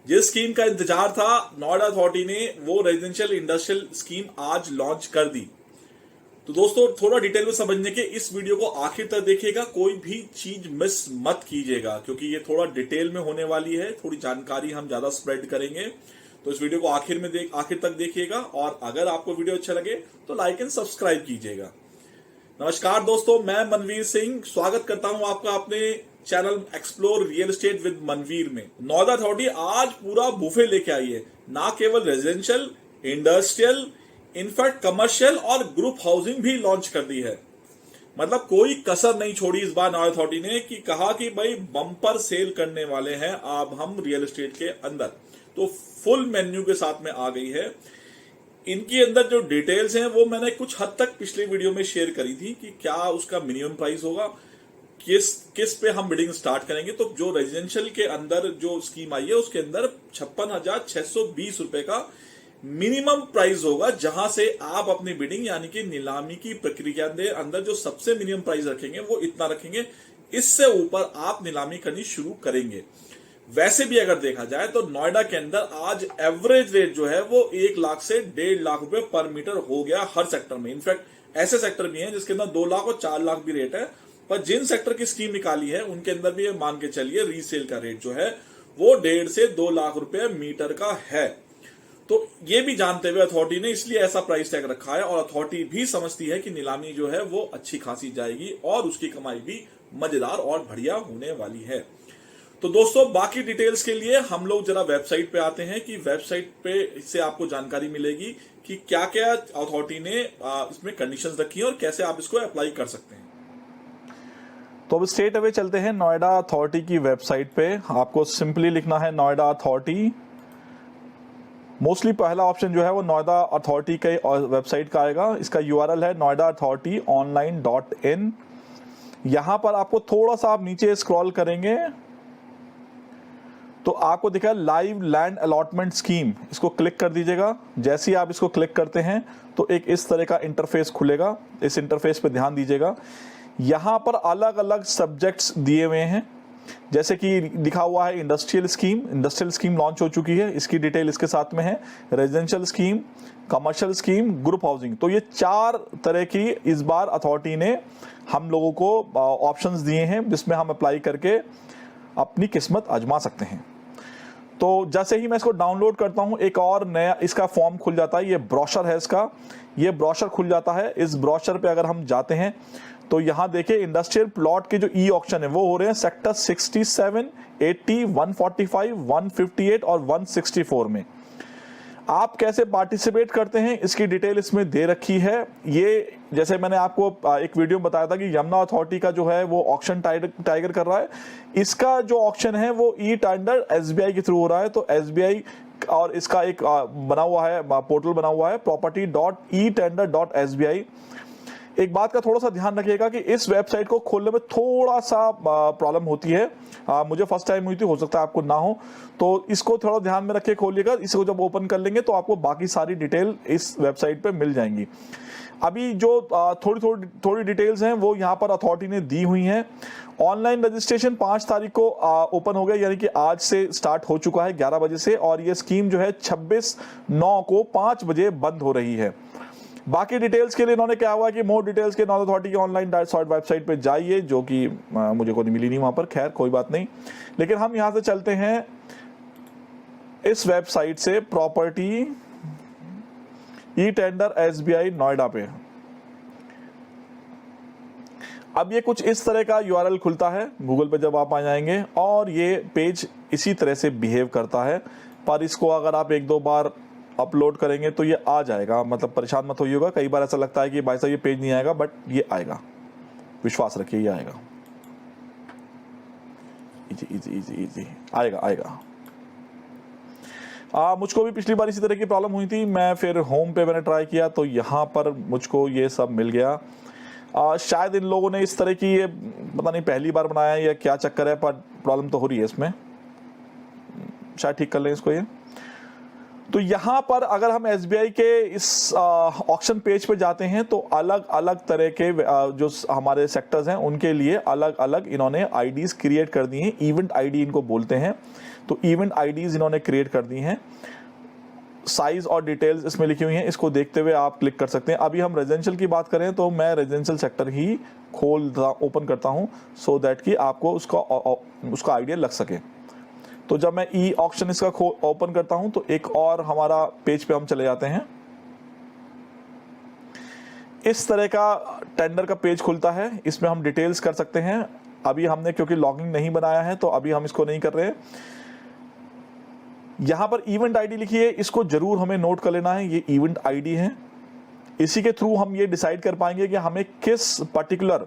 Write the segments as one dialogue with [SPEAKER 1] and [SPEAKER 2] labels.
[SPEAKER 1] जिस स्कीम का इंतजार था, नोएडा अथॉरिटी ने वो रेजिडेंशियल इंडस्ट्रियल स्कीम आज लॉन्च कर दी। तो दोस्तों, थोड़ा डिटेल में समझने के इस वीडियो को आखिर तक देखिएगा, कोई भी चीज मिस मत कीजिएगा, क्योंकि ये थोड़ा डिटेल में होने वाली है, थोड़ी जानकारी हम ज्यादा स्प्रेड करेंगे। तो इस वीडियो को आखिर तक देखिएगा, और अगर आपको वीडियो अच्छा लगे तो लाइक एंड सब्सक्राइब कीजिएगा। नमस्कार दोस्तों, मैं मनवीर सिंह स्वागत करता हूं आपका अपने channel explore real estate with Manveer में। नोएडा अथॉरिटी आज पूरा बुफे लेके आई है, ना केवल रेजिडेंशियल, इंडस्ट्रियल, इनफैक्ट कमर्शियल और ग्रुप हाउसिंग भी लॉन्च कर दी है। मतलब कोई कसर नहीं छोड़ी इस बार नोएडा अथॉरिटी ने, कि कहा कि भाई बम्पर सेल करने वाले हैं अब हम रियल एस्टेट के अंदर। तो फुल मेन्यू के साथ में आ गई है। इनके अंदर जो डिटेल्स हैं वो मैंने कुछ हद तक पिछले वीडियो में शेयर करी थी, कि क्या उसका मिनिमम प्राइस होगा, किस पे हम बिडिंग स्टार्ट करेंगे। तो जो रेजिडेंशियल के अंदर जो स्कीम आई है उसके अंदर 56,620 रुपए का मिनिमम प्राइस होगा, जहां से आप अपनी बिडिंग यानी कि नीलामी की प्रक्रिया के अंदर जो सबसे मिनिमम प्राइस रखेंगे वो इतना रखेंगे, इससे ऊपर आप नीलामी करनी शुरू करेंगे। वैसे भी अगर देखा जाए तो नोएडा के अंदर आज एवरेज रेट जो है वो 1 लाख से 1.5 लाख रुपए पर मीटर हो गया हर सेक्टर में। इनफैक्ट ऐसे सेक्टर भी हैं जिसके अंदर 2 लाख और 4 लाख भी रेट है, पर जिन सेक्टर की स्कीम निकाली है उनके अंदर भी ये मान के चलिए रीसेल का रेट जो है वो 1.5 से 2 लाख रुपए मीटर का है। तो ये भी जानते हुए अथॉरिटी ने इसलिए ऐसा प्राइस टैग रखा है, और अथॉरिटी भी समझती है कि नीलामी जो है वो अच्छी खासी जाएगी और उसकी कमाई भी मजेदार और बढ़िया होने वाली है। तो दोस्तों, बाकी डिटेल्स के लिए हम लोग जरा वेबसाइट पे आते हैं, कि वेबसाइट पे इससे आपको जानकारी मिलेगी कि क्या क्या अथॉरिटी ने इसमें कंडीशंस रखी हैं और कैसे आप इसको अप्लाई कर सकते हैं।
[SPEAKER 2] तो अब स्ट्रेट अवे चलते हैं नोएडा अथॉरिटी की वेबसाइट पे। आपको सिंपली लिखना है नोएडा अथॉरिटी। मोस्टली पहला ऑप्शन जो है वो नोएडा अथॉरिटी के वेबसाइट का आएगा। इसका यूआरएल है noidaauthorityonline.in। यहां पर आपको थोड़ा सा आप नीचे स्क्रॉल करेंगे तो आपको दिखा लाइव लैंड अलॉटमेंट स्कीम, इसको क्लिक कर दीजिएगा। जैसे ही आप इसको क्लिक करते हैं तो एक इस तरह का इंटरफेस खुलेगा। इस इंटरफेस पे ध्यान दीजिएगा, यहां पर अलग अलग सब्जेक्ट्स दिए हुए हैं। जैसे कि लिखा हुआ है इंडस्ट्रियल स्कीम लॉन्च हो चुकी है, इसकी डिटेल इसके साथ में है। Residential scheme, commercial scheme, group housing. तो ये 4 तरह की इस बार अथॉरिटी ने हम लोगों को ऑप्शंस दिए हैं, जिसमें हम अप्लाई करके अपनी किस्मत आजमा सकते हैं। तो जैसे ही मैं इसको डाउनलोड करता हूं, एक और नया इसका फॉर्म खुल जाता है। ये ब्रोशर है इसका, ये ब्रोशर खुल जाता है। इस ब्रोशर पे अगर हम जाते हैं तो यहां देखिए इंडस्ट्रियल प्लॉट के जो ई ऑक्शन है वो हो रहे हैं सेक्टर 67, 80, 145, 158 और 164 में। आप कैसे पार्टिसिपेट करते हैं इसकी डिटेल इसमें दे रखी है। ये जैसे मैंने आपको एक वीडियो में बताया था कि यमुना अथॉरिटी का जो है वो ऑक्शन टाइगर कर रहा है। इसका जो ऑक्शन है वो ई टेंडर एसबीआई के थ्रू हो रहा है। तो एसबीआई और इसका एक बना हुआ है, पोर्टल बना हुआ है property.etender.sbi। एक बात का थोड़ा सा ध्यान रखिएगा कि इस वेबसाइट को खोलने में थोड़ा सा प्रॉब्लम होती है। मुझे फर्स्ट टाइम हुई थी, हो सकता है आपको ना हो, तो इसको थोड़ा ध्यान में रख के खोलिएगा। इसको जब ओपन कर लेंगे तो आपको बाकी सारी डिटेल इस वेबसाइट पे मिल जाएंगी। अभी जो थोड़ी डिटेल्स हैं वो यहाँ पर अथॉरिटी ने दी हुई हैं। ऑनलाइन रजिस्ट्रेशन 5 तारीख को ओपन हो गया, यानी कि आज से स्टार्ट हो चुका है 11 बजे से, और ये स्कीम जो है 26/9 को 5 बजे बंद हो रही है। बाकी डिटेल्स के लिए इन्होंने क्या हुआ कि मोर डिटेल्स के नोएडा अथॉरिटी की ऑनलाइन वेबसाइट पे जाइए, जो कि मुझे कोई मिली नहीं वहां पर। खैर कोई बात नहीं, लेकिन हम यहां से चलते हैं इस वेबसाइट से property e tender SBI Noida पे। अब ये कुछ इस तरह का यूआरएल खुलता है गूगल पे जब आप आ जाएंगे, और ये पेज इसी तरह से बिहेव करता है। पर इसको अगर आप 1-2 बार अपलोड करेंगे तो ये आ जाएगा, मतलब परेशान मत होइएगा। कई बार ऐसा लगता है कि भाई साहब ये पेज नहीं आएगा, बट ये आएगा, विश्वास रखिए ये आएगा। इजी इजी इजी इजी आएगा। मुझको भी पिछली बार इसी तरह की प्रॉब्लम हुई थी। मैं फिर होम पे मैंने ट्राई किया तो यहाँ पर मुझको ये सब मिल गया। शायद इन लोगों ने इस तरह की ये पता नहीं पहली बार बनाया है या क्या चक्कर है, पर प्रॉब्लम तो हो रही है इसमें। शायद ठीक कर लें इसको ये। तो यहाँ पर अगर हम एसबीआई के इस ऑक्शन पेज पे जाते हैं तो अलग अलग तरह के जो हमारे सेक्टर्स हैं उनके लिए अलग अलग इन्होंने आईडीज क्रिएट कर दी हैं। इवेंट आईडी इनको बोलते हैं। तो इवेंट आईडीज इन्होंने क्रिएट कर दी हैं, साइज और डिटेल्स इसमें लिखी हुई हैं, इसको देखते हुए आप क्लिक कर सकते हैं। अभी हम रेजिडेंशियल की बात करें तो मैं रेजिडेंशियल सेक्टर ही ओपन करता हूं सो दैट कि आपको उसका आइडिया लग सके। तो जब मैं ई ऑक्शन इसका ओपन करता हूं तो एक और हमारा पेज पे हम चले जाते हैं। इस तरह का टेंडर का पेज खुलता है, इसमें हम डिटेल्स कर सकते हैं। अभी हमने क्योंकि लॉगिन नहीं बनाया है तो अभी हम इसको नहीं कर रहे हैं। यहां पर इवेंट आईडी लिखी है, इसको जरूर हमें नोट कर लेना है, ये इवेंट आईडी है। इसी के थ्रू हम ये डिसाइड कर पाएंगे कि हमें किस पर्टिकुलर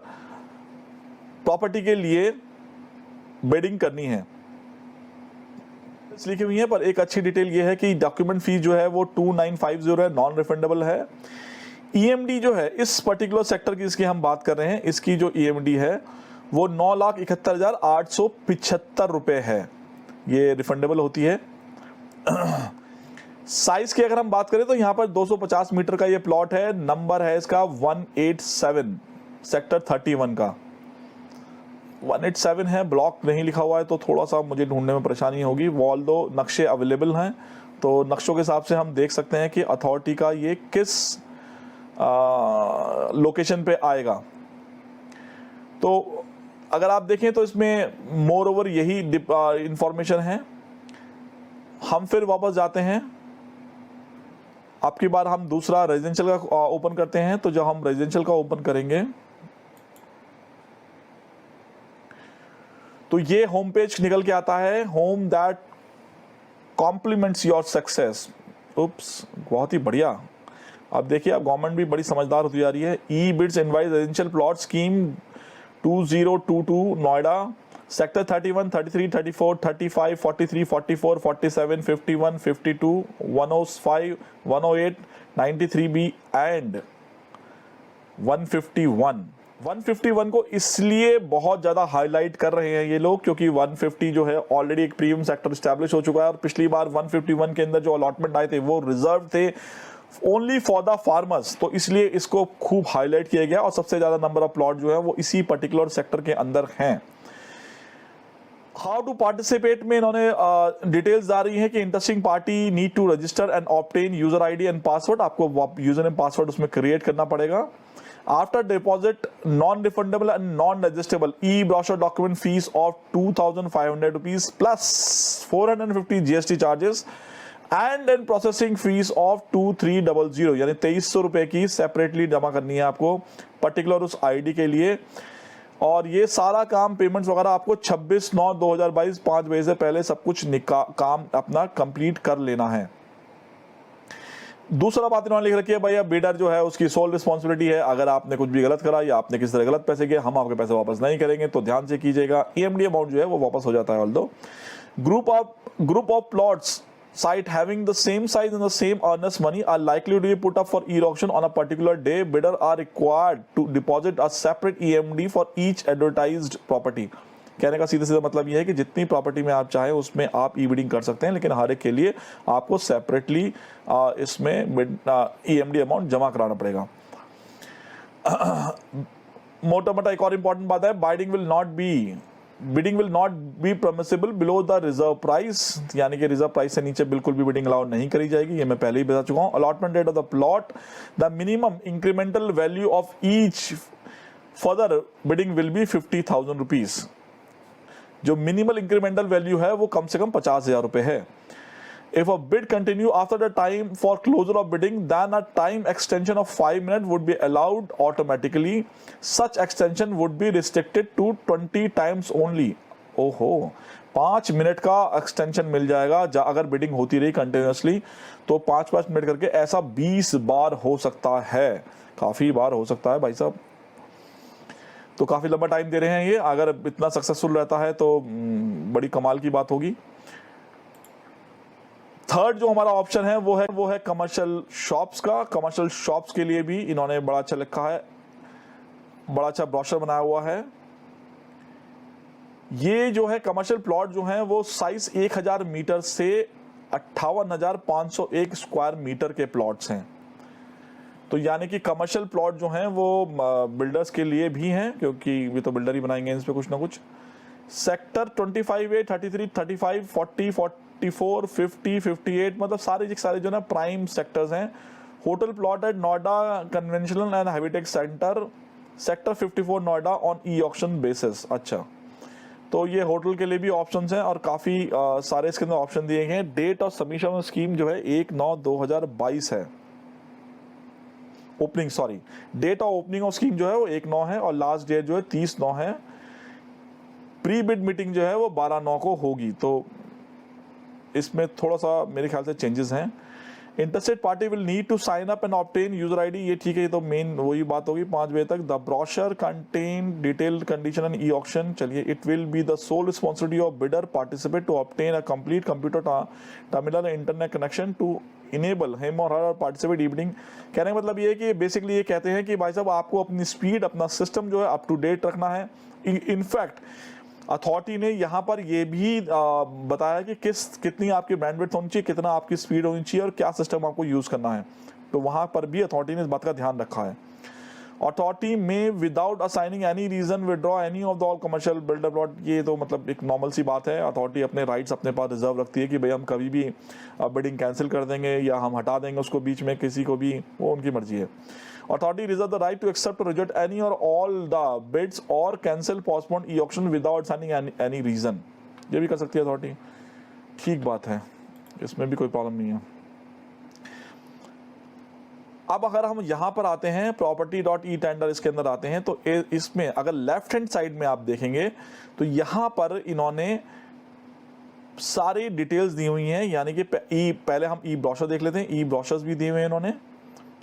[SPEAKER 2] प्रॉपर्टी के लिए बिडिंग करनी है। लिखी हुई है, पर एक अच्छी डिटेल ये है कि डॉक्यूमेंट फीस जो है वो 2950 है, नॉन रिफंडेबल है। ईएमडी जो है इस पर्टिकुलर सेक्टर की, इसकी हम बात कर रहे हैं, इसकी जो ईएमडी है वो 9,71,875 रुपए है, ये रिफंडेबल होती है। साइज की अगर हम बात करें तो यहां पर 250 मीटर का ये प्लॉट है, नंबर है इसका 187, सेक्टर 31 का 187 है। ब्लॉक नहीं लिखा हुआ है तो थोड़ा सा मुझे ढूंढने में परेशानी होगी, वॉल दो नक्शे अवेलेबल हैं तो नक्शों के हिसाब से हम देख सकते हैं कि अथॉरिटी का ये किस लोकेशन पे आएगा। तो अगर आप देखें तो इसमें मोर ओवर यही इंफॉर्मेशन है। हम फिर वापस जाते हैं, अब की बार हम दूसरा रेजिडेंशियल का ओपन करते हैं। तो जब हम रेजिडेंशियल का ओपन करेंगे तो ये होम पेज निकल के आता है, home that complements your success. Oops, बहुत ही बढ़िया। अब देखिए, अब गवर्नमेंट भी बड़ी समझदार होती जा रही है। E bids invite residential plot scheme 2022 Noida, sector 31, 33, 34, 35, 43, 44, 47, 51, 52, 105, 108, 93B and 151। 151 को इसलिए बहुत ज्यादा हाईलाइट कर रहे हैं ये लोग क्योंकि 150 जो है ऑलरेडी एक प्रीमियम सेक्टर स्टैब्लिश हो चुका है और पिछली बार 151 के अंदर जो अलॉटमेंट आए थे वो रिजर्व थे ओनली फॉर द फार्मर्स, तो इसलिए इसको खूब हाईलाइट किया गया और सबसे ज्यादा नंबर ऑफ प्लॉट जो है वो इसी पर्टिकुलर सेक्टर के अंदर हैं। हाउ टू पार्टिसिपेट में इन्होंने डिटेल्स आ रही है कि interesting party need to register and obtain user ID and password. आपको यूजर एंड पासवर्ड उसमें क्रिएट करना पड़ेगा। After deposit non refundable and non registable e brochure document fees of 2,500 rupees plus 450 GST charges and and processing fees of 2,300, यानी 2,300 रुपए की separately जमा करनी है आपको पर्टिकुलर उस आईडी के लिए। और ये सारा काम पेमेंट्स वगैरह आपको 26/9/2022 5 बजे से पहले सब कुछ काम अपना कंप्लीट कर लेना है। दूसरा बात इन्होंने लिख रखी है, भैया बिडर जो है उसकी सोल रिस्पॉन्सिबिलिटी है, अगर आपने कुछ भी गलत करा या आपने किसी तरह गलत पैसे किए हम आपके पैसे वापस नहीं करेंगे, तो ध्यान से कीजिएगा। ईएमडी अमाउंट जो है वो वापस हो जाता है। Although group of plots site having the same size and the same earnest money are likely to be put up for e-auction on a particular day. Bidder are required to deposit a separate EMD for each advertised property. कहने का सीधा सीधा मतलब ये है कि जितनी property में आप चाहें उसमें आप ई बिडिंग कर सकते हैं, लेकिन हर एक के लिए आपको सेपरेटली इसमें EMD अमाउंट जमा कराना पड़ेगा। मोटा मोटा एक और इंपॉर्टेंट बात है, bidding will not be permissible below the reserve price, यानी कि रिजर्व प्राइस से नीचे बिल्कुल भी बिडिंग अलाउ नहीं करी जाएगी, ये मैं पहले ही बता चुका हूं। Allotment date of the plot, the minimum incremental value of each further bidding will be 50,000 rupees. जो मिनिमल इंक्रीमेंटल वैल्यू है वो कम से कम 50,000 रुपए है। If a bid continue after the time for closure of bidding, then a time extension of 5 minutes would be allowed automatically. Such extension would be restricted to 20 times only. ओहो, 5 minute का extension मिल जाएगा अगर bidding होती रही continuously, तो 5-5 minute करके ऐसा 20 बार हो सकता है। काफी बार हो सकता है भाई साहब, तो काफी लंबा टाइम दे रहे हैं ये। अगर इतना सक्सेसफुल रहता है तो बड़ी कमाल की बात होगी। थर्ड जो हमारा ऑप्शन है वो है कमर्शियल शॉप्स का। कमर्शियल शॉप्स के लिए भी इन्होंने बड़ा अच्छा लिखा है, बड़ा अच्छा ब्रोशर बनाया हुआ है। ये जो है कमर्शियल प्लॉट जो है वो साइज 1000 मीटर से 58,501 स्क्वायर मीटर के प्लॉट्स हैं। तो यानी कि कमर्शियल प्लॉट जो हैं वो बिल्डर्स के लिए भी हैं, क्योंकि ये तो बिल्डर ही बनाएंगे इस पे कुछ ना कुछ। सेक्टर 25A, 33, 35, 40, 44, 50, 58 मतलब सारे जो ना प्राइम सेक्टर्स हैं। Hotel plot at Noida conventional and habitat centre, sector 54 Noida on e auction basis. अच्छा, तो ये होटल के लिए भी ऑप्शंस हैं और काफ़ी सारे इसके अंदर ऑप्शन दिए गए हैं। डेट ऑफ सबमिशन स्कीम जो है 1/9/2022 है। Opening sorry date of opening of scheme जो है वो 1/9 है और लास्ट डेट जो है 30/9 है। प्री बिड मीटिंग जो है वो 12/9 को होगी। तो इसमें थोड़ा सा मेरे ख्याल से चेंजेस हैं। Interested party will need to sign up and obtain user ID, ये ठीक है, ये तो मेन वही बात होगी 5 बजे तक। The brochure contain detailed condition and e auction, चलिए it will be the sole responsibility of bidder participate to obtain a complete computer terminal internet connection to enable him और हर पार्टिसिपेट इवनिंग। कहने का मतलब ये है कि बेसिकली ये कहते हैं कि भाई साहब आपको अपनी स्पीड, अपना सिस्टम जो है अप टू डेट रखना है। इनफैक्ट अथॉरिटी ने यहाँ पर ये भी बताया कि कितनी आपकी बैंडविड्थ होनी चाहिए, कितना आपकी स्पीड होनी चाहिए और क्या सिस्टम आपको यूज़ करना है। तो वहाँ पर भी अथॉरिटी ने इस बात का ध्यान रखा है। अथॉरिटी में without assigning any reason withdraw any of the all commercial builder plot, ये तो मतलब एक नॉर्मल सी बात है। अथॉरिटी अपने राइट्स अपने पास रिजर्व रखती है कि भाई हम कभी भी बिडिंग कैंसिल कर देंगे या हम हटा देंगे उसको बीच में, किसी को भी, वो उनकी मर्जी है। Authority reserve the right to accept or reject any or all the bids or cancel postpone e-auction without signing any reason, ये भी कर सकती है अथॉरिटी। ठीक बात है, इसमें भी कोई प्रॉब्लम नहीं है। अब अगर हम यहां पर आते हैं property.e-tender, इसके अंदर आते हैं तो इसमें अगर लेफ्ट हैंड साइड में आप देखेंगे तो यहां पर इन्होंने सारी डिटेल्स दी हुई हैं। यानी कि पहले हम ई ब्रोशर देख लेते हैं। ई ब्रोशर्स भी दिए हुए हैं इन्होंने।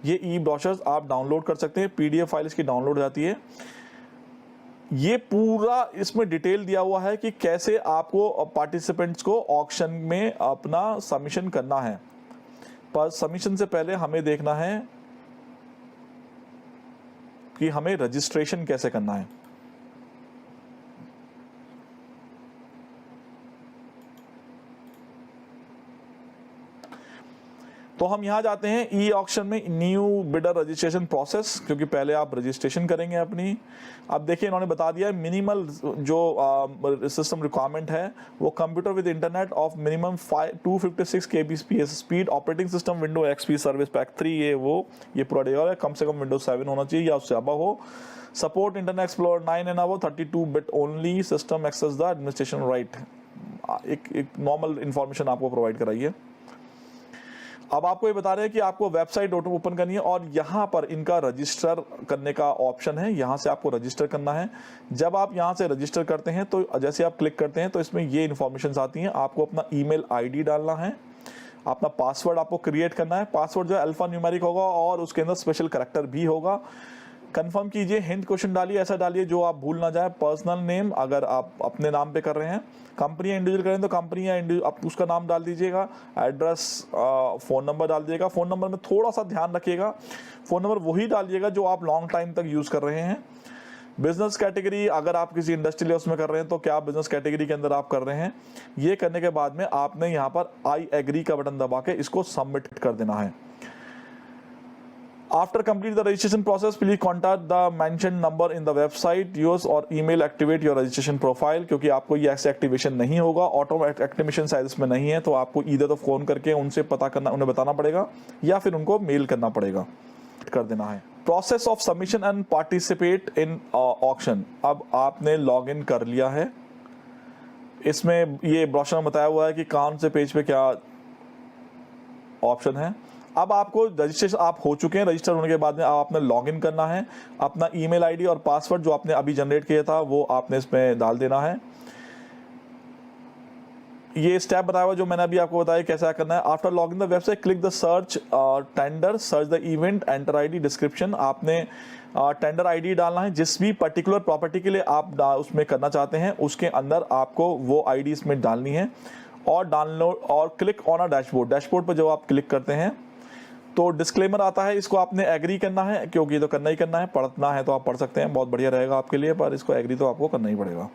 [SPEAKER 2] ये ई ब्रोशर्स आप डाउनलोड कर सकते हैं, पीडीएफ फाइल इसकी डाउनलोड हो जाती है। ये पूरा इसमें डिटेल दिया हुआ है कि कैसे आपको पार्टिसिपेंट्स को ऑक्शन में अपना सबमिशन करना है। पर सबमिशन से पहले हमें देखना है कि हमें रजिस्ट्रेशन कैसे करना है। तो हम यहां जाते हैं ई ऑक्शन में, न्यू बिडर रजिस्ट्रेशन प्रोसेस, क्योंकि पहले आप रजिस्ट्रेशन करेंगे अपनी। अब देखिए इन्होंने बता दिया मिनिमल जो सिस्टम रिक्वायरमेंट है वो computer with internet of minimum 256 kbps speed, operating system window XP service pack 3, ये पूरा डेगा है। कम से कम विंडोज 7 होना चाहिए या उससे अबव हो। Support Internet Explorer 9 and above, 32 bit only, system access the administration right. एक नॉर्मल इंफॉर्मेशन आपको प्रोवाइड कराइए। अब आपको ये बता रहे हैं कि आपको वेबसाइट ओपन करनी है और यहाँ पर इनका रजिस्टर करने का ऑप्शन है। यहाँ से आपको रजिस्टर करना है। जब आप यहाँ से रजिस्टर करते हैं तो जैसे आप क्लिक करते हैं तो इसमें ये इन्फॉर्मेशन आती हैं। आपको अपना ईमेल आईडी डालना है, अपना पासवर्ड आपको क्रिएट करना है। पासवर्ड जो है अल्फा न्यूमेरिक होगा और उसके अंदर स्पेशल करैक्टर भी होगा। कंफर्म कीजिए, हिंट क्वेश्चन डालिए, ऐसा डालिए जो आप भूल ना जाए। पर्सनल नेम अगर आप अपने नाम पे कर रहे हैं, कंपनी या इंडिविजुअल करें तो कंपनी या आप उसका नाम डाल दीजिएगा। एड्रेस, फ़ोन नंबर डाल दीजिएगा। फ़ोन नंबर में थोड़ा सा ध्यान रखिएगा, फ़ोन नंबर वही डालिएगा जो आप लॉन्ग टाइम तक यूज़ कर रहे हैं। बिजनेस कैटेगरी, अगर आप किसी इंडस्ट्रियल उसमें कर रहे हैं तो क्या बिजनेस कैटेगरी के अंदर आप कर रहे हैं। ये करने के बाद में आपने यहाँ पर आई एग्री का बटन दबा के इसको सबमिट कर देना है। After complete the registration process, please contact the mentioned number in the website, use or email activate your registration profile, क्योंकि आपको ये ऐसे एक्टिवेशन नहीं होगा, ऑटो एक्टिवेशन शायद इसमें नहीं है। तो आपको इधर तो फ़ोन करके उनसे पता करना, उन्हें बताना पड़ेगा या फिर उनको मेल करना पड़ेगा, कर देना है। Process of submission and participate in auction. अब आपने लॉग इन कर लिया है। इसमें ये ब्रोशर में बताया हुआ है कि कौन से पेज पे क्या ऑप्शन है। अब आपको रजिस्ट्रेशन आप हो चुके हैं, रजिस्टर होने के बाद में आपने लॉगिन करना है। अपना ईमेल आईडी और पासवर्ड जो आपने अभी जनरेट किया था वो आपने इसमें डाल देना है। ये स्टेप बताया हुआ जो मैंने अभी आपको बताया कैसा करना है। After login the website, click the search tender, search the event, enter ID, description. आपने टेंडर आईडी डालना है। जिस भी पर्टिकुलर प्रॉपर्टी के लिए आप उसमें करना चाहते हैं उसके अंदर आपको वो आईडी इसमें डालनी है। और डाउनलोड और click on a dashboard. Dashboard पर जब आप क्लिक करते हैं तो डिस्क्लेमर आता है, इसको आपने एग्री करना है क्योंकि ये तो करना ही करना है। पढ़ना है तो आप पढ़ सकते हैं, बहुत बढ़िया रहेगा आपके लिए, पर इसको एग्री तो आपको करना ही पड़ेगा।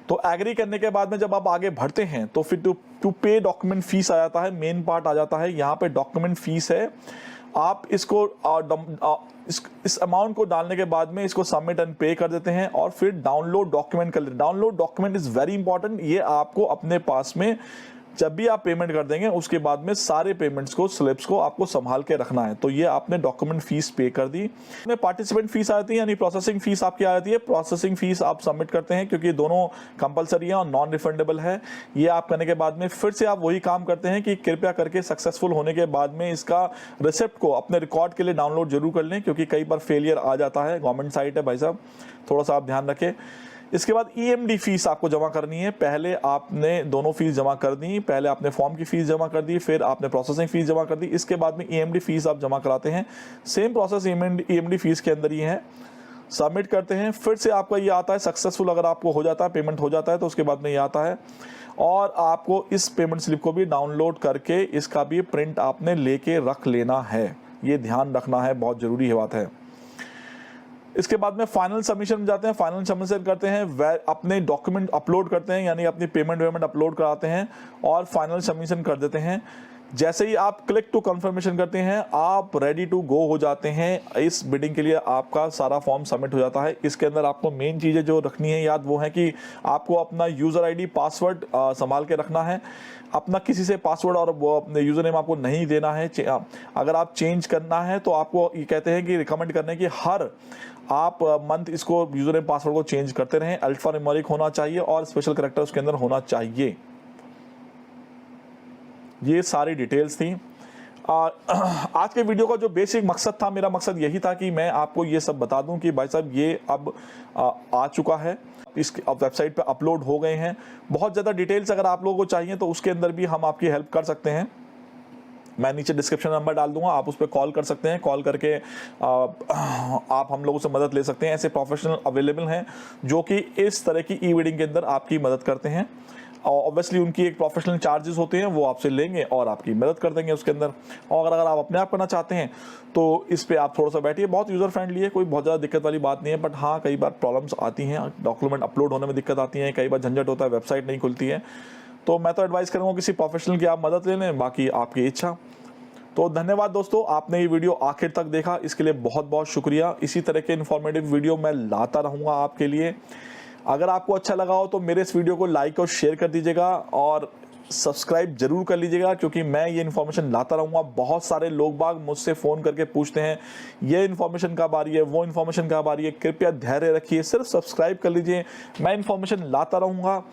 [SPEAKER 2] तो एग्री करने के बाद में जब आप आगे बढ़ते हैं तो फिर टू पे डॉक्यूमेंट फीस आ जाता है, मेन पार्ट आ जाता है। यहाँ पे डॉक्यूमेंट फीस है आप इसको इस अमाउंट को डालने के बाद में इसको सबमिट एंड पे कर देते हैं और फिर डाउनलोड डॉक्यूमेंट कर लेते हैं। Download document is very important. ये आपको अपने पास में जब भी आप पेमेंट कर देंगे उसके बाद में सारे पेमेंट्स को, स्लिप्स को आपको संभाल के रखना है। तो ये आपने डॉक्यूमेंट फीस पे कर दी। में पार्टिसिपेंट फीस आती है यानी प्रोसेसिंग फीस आपकी आ जाती है। प्रोसेसिंग फीस आप सबमिट करते हैं क्योंकि दोनों कंपलसरी है और नॉन रिफंडेबल है। ये आप करने के बाद में फिर से आप वही काम करते हैं कि कृपया करके सक्सेसफुल होने के बाद में इसका रिसिप्ट को अपने रिकॉर्ड के लिए डाउनलोड जरूर कर लें, क्योंकि कई बार फेलियर आ जाता है। गवर्नमेंट साइट है भाई साहब, थोड़ा सा आप ध्यान रखें। इसके बाद EMD फीस आपको जमा करनी है। पहले आपने दोनों फीस जमा कर दी, पहले आपने फॉर्म की फीस जमा कर दी, फिर आपने प्रोसेसिंग फीस जमा कर दी। इसके बाद में EMD फीस आप जमा कराते हैं। सेम प्रोसेस EMD फीस के अंदर ही है। सबमिट करते हैं, फिर से आपका ये आता है सक्सेसफुल। अगर आपको हो जाता है, पेमेंट हो जाता है, तो उसके बाद में ये आता है और आपको इस पेमेंट स्लिप को भी डाउनलोड करके इसका भी प्रिंट आपने लेके रख लेना है। ये ध्यान रखना है, बहुत जरूरी है बात है। इसके बाद में फाइनल सबमिशन में जाते हैं। फाइनल सबमिशन करते हैं, अपने डॉक्यूमेंट अपलोड करते हैं यानी अपनी पेमेंट अपलोड कराते हैं और फाइनल सबमिशन कर देते हैं। जैसे ही आप क्लिक टू कंफर्मेशन करते हैं, आप रेडी टू गो हो जाते हैं। इस बिडिंग के लिए आपका सारा फॉर्म सबमिट हो जाता है। इसके अंदर आपको मेन चीज़ें जो रखनी है याद, वो है कि आपको अपना यूज़र ID पासवर्ड संभाल के रखना है। अपना किसी से पासवर्ड और वो अपने यूज़र नेम आपको नहीं देना है। अगर आप चेंज करना है तो आपको ये कहते हैं कि रिकमेंड करने की हर आप मंथ इसको यूज़र नेम पासवर्ड को चेंज करते रहें। अल्फान्यूमेरिक होना चाहिए और स्पेशल कैरेक्टर उसके अंदर होना चाहिए। ये सारी डिटेल्स थी। आज के वीडियो का जो बेसिक मकसद था, मेरा मकसद यही था कि मैं आपको ये सब बता दूं कि भाई साहब ये अब आ चुका है, इस वेबसाइट पे अपलोड हो गए हैं। बहुत ज़्यादा डिटेल्स अगर आप लोगों को चाहिए तो उसके अंदर भी हम आपकी हेल्प कर सकते हैं। मैं नीचे डिस्क्रिप्शन नंबर डाल दूंगा, आप उस पर कॉल कर सकते हैं। कॉल करके आप हम लोगों से मदद ले सकते हैं। ऐसे प्रोफेशनल अवेलेबल हैं जो कि इस तरह की ई-बिडिंग के अंदर आपकी मदद करते हैं। ऑब्वियसली उनकी एक प्रोफेशनल चार्जेस होते हैं, वो आपसे लेंगे और आपकी मदद कर देंगे उसके अंदर। और अगर आप अपने आप करना चाहते हैं तो इस पे आप थोड़ा सा बैठिए। बहुत यूज़र फ्रेंडली है, कोई बहुत ज़्यादा दिक्कत वाली बात नहीं है। बट हाँ, कई बार प्रॉब्लम्स आती हैं, डॉक्यूमेंट अपलोड होने में दिक्कत आती है, कई बार झंझट होता है, वेबसाइट नहीं खुलती है। तो मैं तो एडवाइस करूँगा किसी प्रोफेशनल की आप मदद ले लें, बाकी आपकी इच्छा। तो धन्यवाद दोस्तों, आपने ये वीडियो आखिर तक देखा, इसके लिए बहुत बहुत शुक्रिया। इसी तरह के इन्फॉर्मेटिव वीडियो मैं लाता रहूँगा आपके लिए। अगर आपको अच्छा लगा हो तो मेरे इस वीडियो को लाइक और शेयर कर दीजिएगा और सब्सक्राइब जरूर कर लीजिएगा, क्योंकि मैं ये इन्फॉर्मेशन लाता रहूँगा। बहुत सारे लोग बाग मुझसे फ़ोन करके पूछते हैं ये इन्फॉर्मेशन कब आ रही है, वो इन्फॉर्मेशन कब आ रही है। कृपया धैर्य रखिए, सिर्फ सब्सक्राइब कर लीजिए। मैं इन्फॉर्मेशन लाता रहूँगा।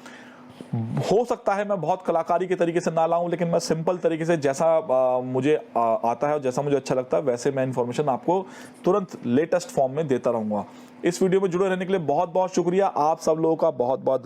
[SPEAKER 2] हो सकता है मैं बहुत कलाकारी के तरीके से ना लाऊं, लेकिन मैं सिंपल तरीके से जैसा मुझे आता है और जैसा मुझे अच्छा लगता है वैसे मैं इन्फॉर्मेशन आपको तुरंत लेटेस्ट फॉर्म में देता रहूँगा। इस वीडियो में जुड़े रहने के लिए बहुत बहुत शुक्रिया। आप सब लोगों का बहुत बहुत धन्यवाद।